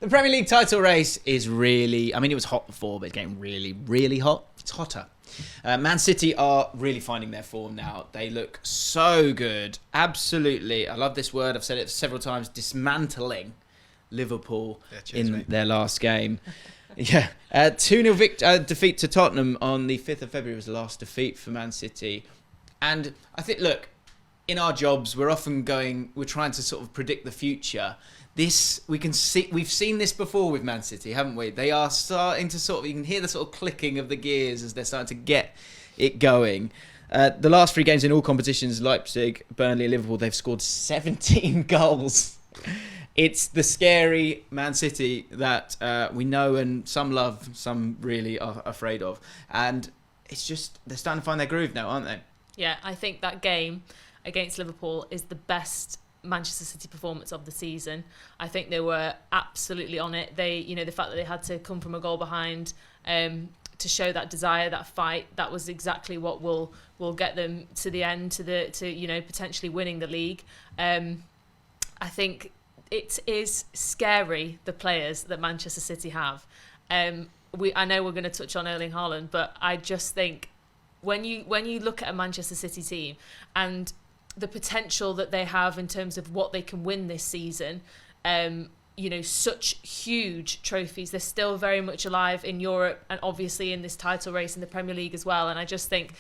The Premier League title race is really... I mean, it was hot before, but it's getting really, really hot. It's hotter. Man City are really finding their form now. They look so good. Absolutely. I love this word. I've said it several times. Dismantling Liverpool their last game. Yeah. 2-0 defeat to Tottenham on the 5th of February was the last defeat for Man City. And I think, look, in our jobs, we're trying to sort of predict the future. We've seen this before with Man City, haven't we? They are starting to you can hear the sort of clicking of the gears as they're starting to get it going. The last 3 games in all competitions, Leipzig, Burnley, Liverpool, they've scored 17 goals. It's the scary Man City that we know and some love, some really are afraid of. And it's just, they're starting to find their groove now, aren't they? Yeah, I think that game against Liverpool is the best Manchester City performance of the season. I think they were absolutely on it. The fact that they had to come from a goal behind to show that desire, that fight, that was exactly what will get them to the end, to potentially winning the league. I think it is scary, the players that Manchester City have. I know we're going to touch on Erling Haaland, but I just think when you look at a Manchester City team and the potential that they have in terms of what they can win this season, such huge trophies. They're still very much alive in Europe and obviously in this title race in the Premier League as well. And I just think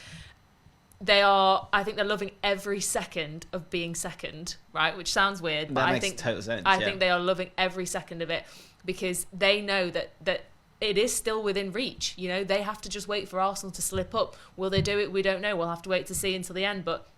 they're loving every second of being second, right? Which sounds weird, but I think total sense. I think they are loving every second of it because they know that it is still within reach. They have to just wait for Arsenal to slip up. Will they do it? We don't know. We'll have to wait to see until the end, but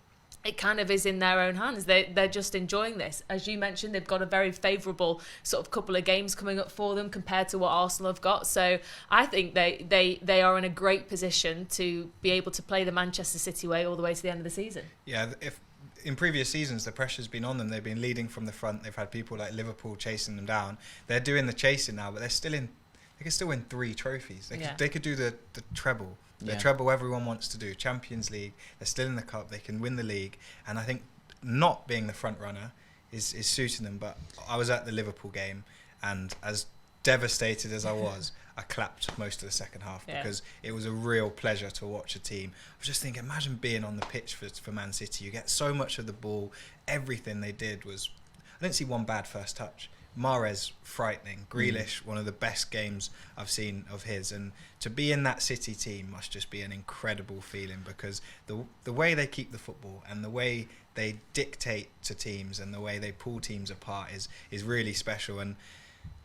it kind of is in their own hands. They're just enjoying this. As you mentioned, they've got a very favourable sort of couple of games coming up for them compared to what Arsenal have got. So I think they are in a great position to be able to play the Manchester City way all the way to the end of the season. Yeah, if in previous seasons the pressure's been on them, they've been leading from the front. They've had people like Liverpool chasing them down. They're doing the chasing now, but they can still win 3 trophies. They could do the treble. The treble everyone wants to do, Champions League. They're still in the cup. They can win the league, and I think not being the front runner is suiting them. But I was at the Liverpool game, and as devastated as I was, I clapped most of the second half because it was a real pleasure to watch a team. I was just thinking, imagine being on the pitch for Man City. You get so much of the ball. Everything they did was, I didn't see one bad first touch. Mahrez, frightening. Grealish, one of the best games I've seen of his. And to be in that City team must just be an incredible feeling because the way they keep the football and the way they dictate to teams and the way they pull teams apart is really special. And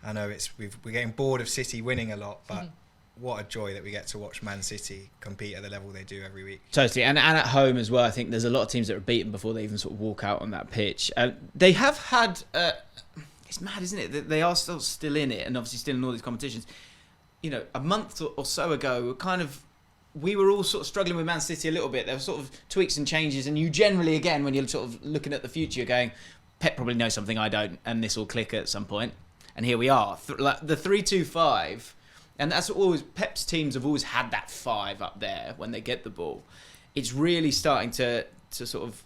I know we're getting bored of City winning a lot, but what a joy that we get to watch Man City compete at the level they do every week. Totally, and at home as well. I think there's a lot of teams that are beaten before they even sort of walk out on that pitch. They have had... it's mad, isn't it? They are still in it and obviously still in all these competitions. A month or so ago, we were all sort of struggling with Man City a little bit. There were sort of tweaks and changes, and you generally, again, when you're sort of looking at the future, going, Pep probably knows something I don't, and this will click at some point. And here we are. The 3-2-5, and that's always, Pep's teams have always had that 5 up there when they get the ball. It's really starting to sort of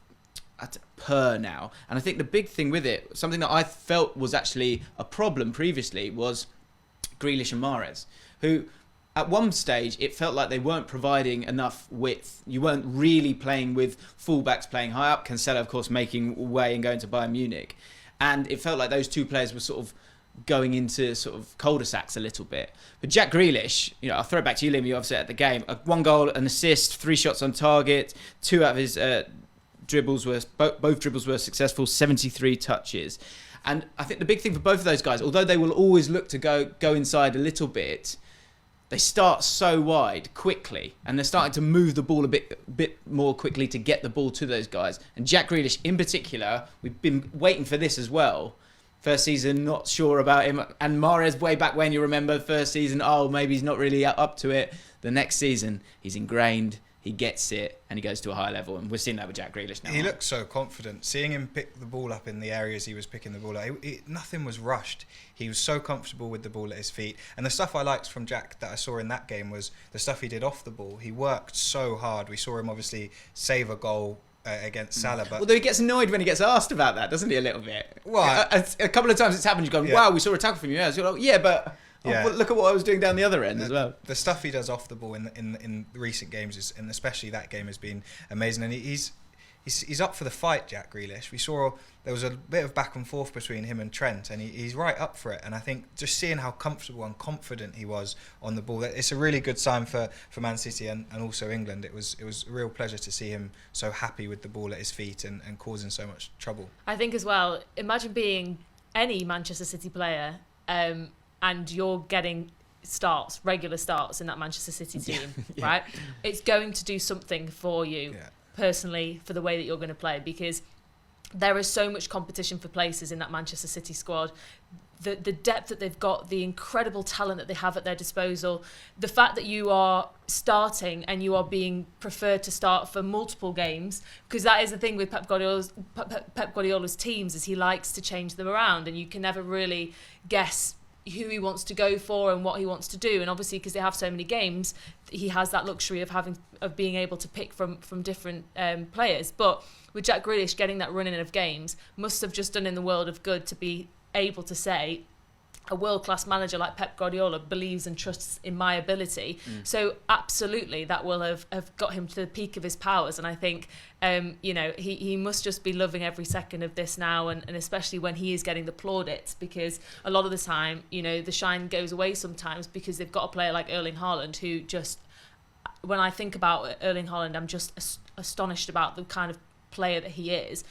purr now. And I think the big thing with it, something that I felt was actually a problem previously, was Grealish and Mahrez, who at one stage it felt like they weren't providing enough width. You weren't really playing with fullbacks playing high up. Cancelo, of course, making way and going to Bayern Munich. And it felt like those 2 players were sort of going into sort of cul-de-sacs a little bit. But Jack Grealish, I'll throw it back to you, Liam, you obviously at the game. 1 goal, an assist, 3 shots on target, 2 out of his... both dribbles were successful, 73 touches. And I think the big thing for both of those guys, although they will always look to go inside a little bit, they start so wide quickly, and they're starting to move the ball a bit more quickly to get the ball to those guys. And Jack Grealish in particular, we've been waiting for this as well. First season, not sure about him. And Mahrez, way back when, you remember, first season, maybe he's not really up to it. The next season, he's ingrained. He gets it and he goes to a high level, and we're seeing that with Jack Grealish now. He looks so confident. Seeing him pick the ball up in the areas he was picking the ball up, nothing was rushed. He was so comfortable with the ball at his feet. And the stuff I liked from Jack that I saw in that game was the stuff he did off the ball. He worked so hard. We saw him obviously save a goal against Salah. But although he gets annoyed when he gets asked about that, doesn't he, a little bit? Well, a couple of times it's happened, you've gone, wow, we saw a tackle from you. You're like, yeah, but look at what I was doing down the other end as well. The stuff he does off the ball in recent games, and especially that game, has been amazing. And he's up for the fight, Jack Grealish. We saw there was a bit of back and forth between him and Trent, and he's right up for it. And I think just seeing how comfortable and confident he was on the ball, it's a really good sign for Man City and also England. It was a real pleasure to see him so happy with the ball at his feet and causing so much trouble. I think as well, imagine being any Manchester City player and you're getting regular starts in that Manchester City team, right? It's going to do something for you. Personally, for the way that you're going to play, because there is so much competition for places in that Manchester City squad. The depth that they've got, the incredible talent that they have at their disposal, the fact that you are starting and you are being preferred to start for multiple games, because that is the thing with Pep Guardiola's teams, is he likes to change them around, and you can never really guess who he wants to go for and what he wants to do. And obviously, because they have so many games, he has that luxury of being able to pick from different players. But with Jack Grealish getting that run in of games, must have just done in the world of good to be able to say, a world-class manager like Pep Guardiola believes and trusts in my ability. So absolutely, that will have got him to the peak of his powers. And I think, he must just be loving every second of this now, and especially when he is getting the plaudits, because a lot of the time, the shine goes away sometimes because they've got a player like Erling Haaland who just, when I think about Erling Haaland, I'm just astonished about the kind of player that he is.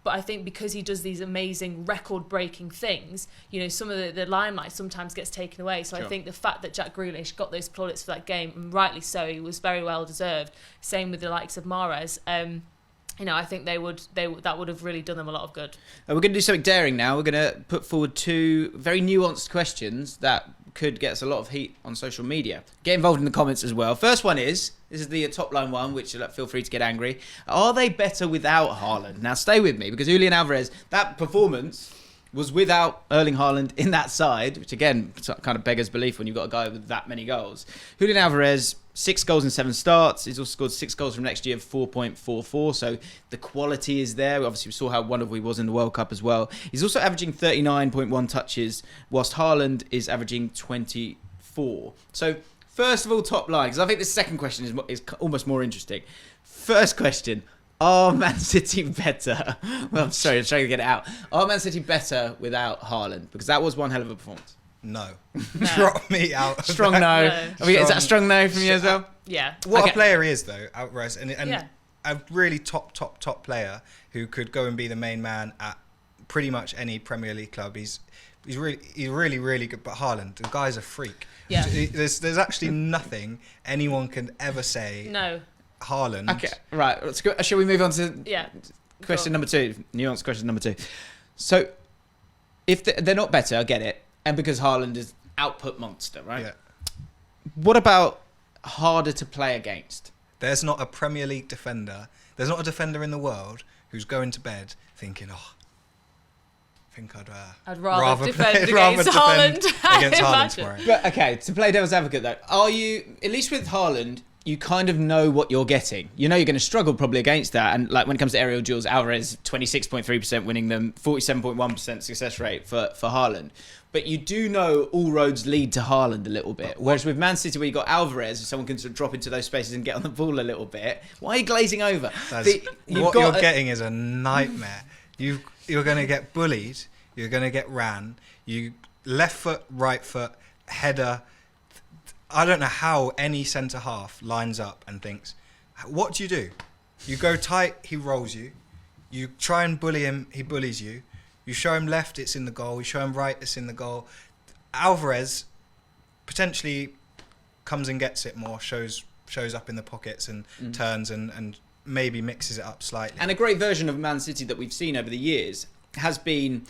But I think because he does these amazing record-breaking things, some of the limelight sometimes gets taken away. So I think the fact that Jack Grealish got those plaudits for that game, and rightly so, he was very well deserved. Same with the likes of Mahrez. I think that would have really done them a lot of good. We're going to do something daring now. We're going to put forward two very nuanced questions that could get us a lot of heat on social media. Get involved in the comments as well. First one is, this is the top line one, which feel free to get angry. Are they better without Haaland? Now stay with me, because Julian Alvarez, that performance was without Erling Haaland in that side, which again kind of beggars belief when you've got a guy with that many goals. Julian Alvarez, 6 goals in 7 starts. He's also scored 6 goals from next year, 4.44. So the quality is there. Obviously, we saw how wonderful he was in the World Cup as well. He's also averaging 39.1 touches, whilst Haaland is averaging 24. So first of all, top line, because I think the second question is almost more interesting. First question. Are Man City better? Well, I'm sorry, I'm trying to get it out. Are Man City better without Haaland? Because that was one hell of a performance. No. Drop me out. Strong no. Is that a strong no from you as well? Yeah. What a player he is, though, Alvarez. And a really top player who could go and be the main man at pretty much any Premier League club. He's really, really good. But Haaland, the guy's a freak. Yeah. There's actually nothing anyone can ever say. No. Haaland. Okay, right. Shall we move on to question number 2? Nuanced question number 2. So, if they're not better, I get it. And because Haaland is output monster, right? Yeah. What about harder to play against? There's not a Premier League defender. There's not a defender in the world who's going to bed thinking, I think I'd rather defend against Haaland. Against Haaland tomorrow. But okay, to play devil's advocate though, are you, at least with Haaland, you kind of know what you're getting. You know you're going to struggle probably against that. And like when it comes to aerial duels, Alvarez 26.3% winning them, 47.1% success rate for Haaland. But you do know all roads lead to Haaland a little bit. Whereas with Man City, where you've got Alvarez, someone can sort of drop into those spaces and get on the ball a little bit. Why are you glazing over? You're getting is a nightmare. You're going to get bullied. You're going to get ran. You left foot, right foot, header. I don't know how any centre-half lines up and thinks, what do? You go tight, he rolls you. You try and bully him, he bullies you. You show him left, it's in the goal. You show him right, it's in the goal. Alvarez potentially comes and gets it more, shows up in the pockets and turns and maybe mixes it up slightly. And a great version of Man City that we've seen over the years has been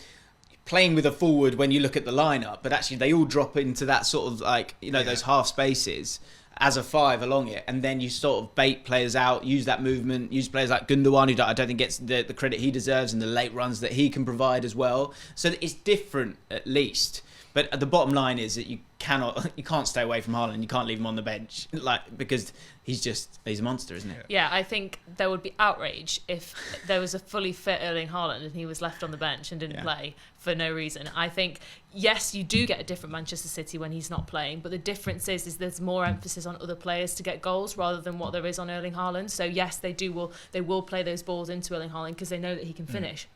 playing with a forward when you look at the lineup, but actually they all drop into that sort of those half spaces as a 5 along it, and then you sort of bait players out, use that movement, use players like Gundogan, who I don't think gets the credit he deserves, and the late runs that he can provide as well. So it's different at least. But the bottom line is that can't stay away from Haaland. You can't leave him on the bench, because he's a monster, isn't he? Yeah, I think there would be outrage if there was a fully fit Erling Haaland and he was left on the bench and didn't play for no reason. I think, yes, you do get a different Manchester City when he's not playing, but the difference is there's more emphasis on other players to get goals rather than what there is on Erling Haaland. So yes, they will play those balls into Erling Haaland because they know that he can finish.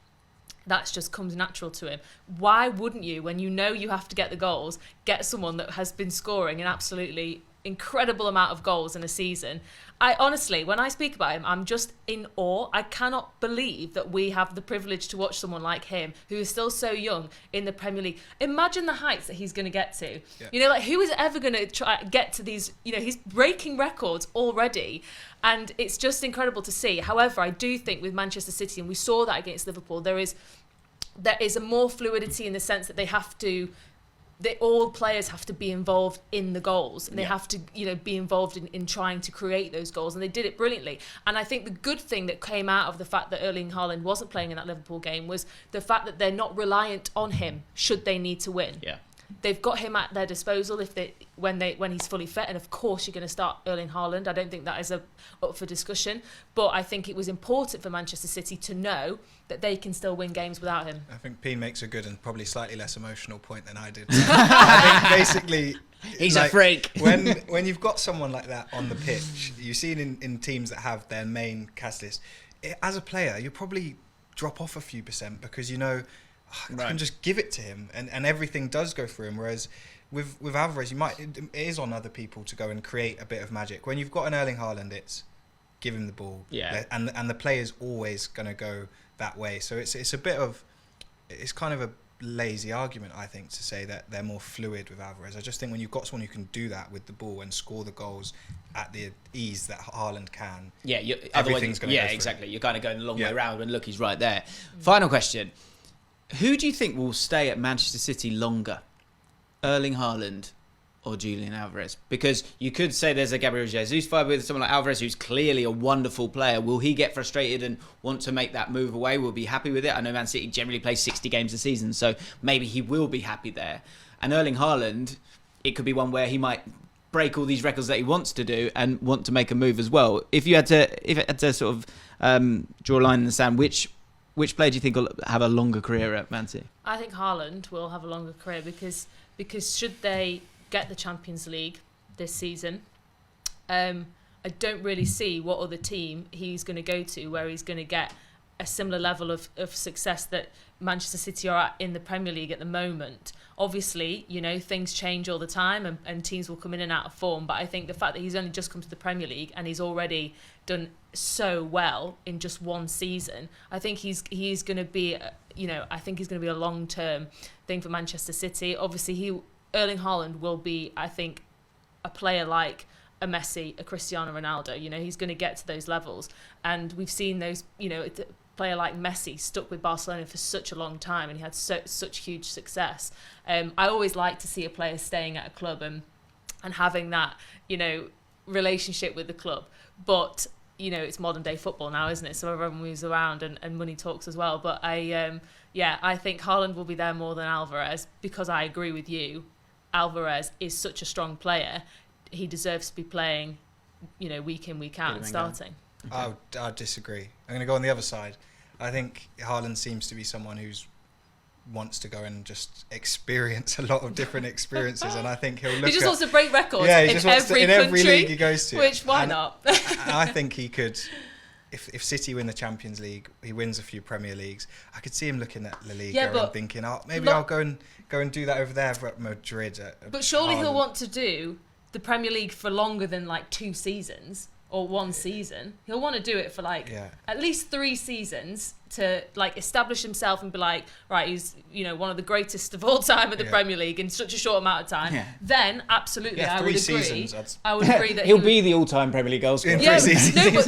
That just comes natural to him. Why wouldn't you, when you know you have to get the goals, get someone that has been scoring an absolutely incredible amount of goals in a season? I honestly, when I speak about him, I'm just in awe. I cannot believe that we have the privilege to watch someone like him, who is still so young, in the Premier League. Imagine the heights that he's going to get to. Yeah. Who is ever going to try get to these? He's breaking records already. And it's just incredible to see. However, I do think with Manchester City, and we saw that against Liverpool, there is a more fluidity in the sense that all players have to be involved in the goals, and they have to be involved in trying to create those goals, and they did it brilliantly. And I think the good thing that came out of the fact that Erling Haaland wasn't playing in that Liverpool game was the fact that they're not reliant on him should they need to win. Yeah. They've got him at their disposal when he's fully fit, and of course you're going to start Erling Haaland. I don't think that is up for discussion, but I think it was important for Manchester City to know that they can still win games without him. I think Pien makes a good and probably slightly less emotional point than I did. I think basically, he's a freak. when you've got someone like that on the pitch, you've seen in teams that have their main cast list, as a player, you probably drop off a few percent because I can just give it to him, and everything does go through him. Whereas with Alvarez, it is on other people to go and create a bit of magic. When you've got an Erling Haaland, it's give him the ball, and the player's always going to go that way. So it's kind of a lazy argument, I think, to say that they're more fluid with Alvarez. I just think when you've got someone who can do that with the ball and score the goals at the ease that Haaland can, everything's going to go through. Exactly. You're kind of going the long way around, and look, he's right there. Final question. Who do you think will stay at Manchester City longer? Erling Haaland or Julian Alvarez? Because you could say there's a Gabriel Jesus vibe with someone like Alvarez, who's clearly a wonderful player. Will he get frustrated and want to make that move away? Will he be happy with it? I know Man City generally plays 60 games a season, so maybe he will be happy there. And Erling Haaland, it could be one where he might break all these records that he wants to do and want to make a move as well. If you had to sort of draw a line in the sand, which player do you think will have a longer career at Man City? I think Haaland will have a longer career because should they get the Champions League this season, I don't really see what other team he's going to go to where he's going to get a similar level of success that Manchester City are at in the Premier League at the moment. Obviously, things change all the time and teams will come in and out of form, but I think the fact that he's only just come to the Premier League and he's already done so well in just one season, I think he's going to be a long-term thing for Manchester City. Obviously, Erling Haaland will be, I think, a player like a Messi, a Cristiano Ronaldo. He's going to get to those levels, and we've seen those. A player like Messi stuck with Barcelona for such a long time, and he had such huge success. I always like to see a player staying at a club and having that relationship with the club, but it's modern day football now, isn't it? So everyone moves around and money talks as well. But I think Haaland will be there more than Alvarez, because I agree with you. Alvarez is such a strong player. He deserves to be playing, week in, week out and starting. Okay. I'll disagree. I'm going to go on the other side. I think Haaland seems to be someone who's wants to go and just experience a lot of different experiences, and I think he'll look. He just wants to break records. Yeah, he just wants to, in every league he goes to. Which why not? I think he could. If City win the Champions League, he wins a few Premier Leagues. I could see him looking at La Liga and thinking, maybe I'll go and do that over there at Madrid. But surely he'll want to do the Premier League for longer than 2 seasons or 1 season. He'll want to do it for at least 3 seasons to establish himself and be right, he's one of the greatest of all time at the Premier League in such a short amount of time. Yeah. Then absolutely, I would agree. I would agree that he'll be the all-time Premier League goal scorer. Yeah, but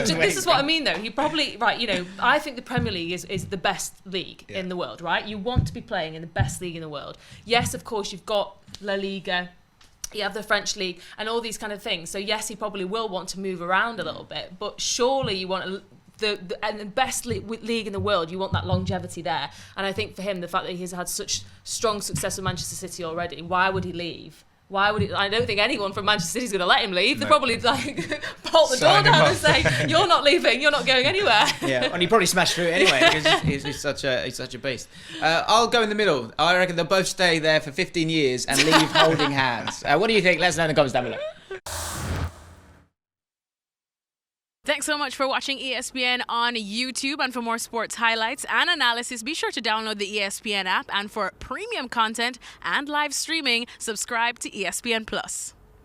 this is what I mean though. He probably I think the Premier League is the best league in the world. Right, you want to be playing in the best league in the world. Yes, of course, you've got La Liga. You have the French league and all these kind of things. So yes, he probably will want to move around a little bit, but surely you want the best league in the world. You want that longevity there. And I think for him, the fact that he's had such strong success with Manchester City already, why would he leave why would I don't think anyone from Manchester City is going to let him leave. They'll No. probably bolt the door Sign him down up. and say, "You're not leaving. You're not going anywhere." Yeah, and he probably smashed through it anyway because he's such a beast. I'll go in the middle. I reckon they'll both stay there for 15 years and leave holding hands. What do you think? Let us know in the comments down below. Thanks so much for watching ESPN on YouTube. And for more sports highlights and analysis, be sure to download the ESPN app. And for premium content and live streaming, subscribe to ESPN Plus.